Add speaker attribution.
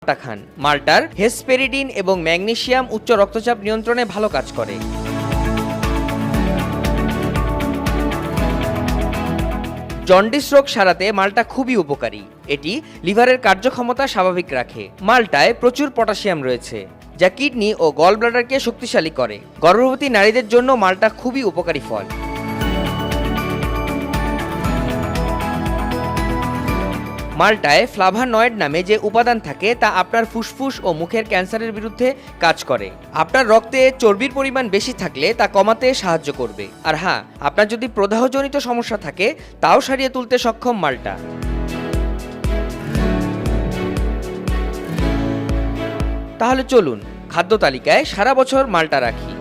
Speaker 1: মাল্টা খান। মাল্টার hesperidin এবং magnesium উচ্চ রক্তচাপ নিয়ন্ত্রণে ভালো কাজ করে। জন্ডিস রোগ সারাতে মাল্টা খুবই উপকারী। এটি লিভারের কার্যক্ষমতা স্বাভাবিক রাখে। মাল্টায় প্রচুর পটাশিয়াম রয়েছে, যা কিডনি ও গল ব্লাডারকে শক্তিশালী করে। গর্ভবতী নারীদের জন্য মাল্টা খুবই উপকারী ফল। মাল্টায় ফ্লাভানয়েড নামে যে উপাদান থাকে তা আপনার ফুসফুস ও মুখের ক্যান্সারের বিরুদ্ধে কাজ করে। আপনার রক্তে চর্বির পরিমাণ বেশি থাকলে তা কমাতে সাহায্য করবে। আর হ্যাঁ, আপনার যদি প্রদাহজনিত সমস্যা থাকে তাও সারিয়ে তুলতে সক্ষম মাল্টা। তাহলে চলুন খাদ্য তালিকায় সারা বছর মাল্টা রাখি।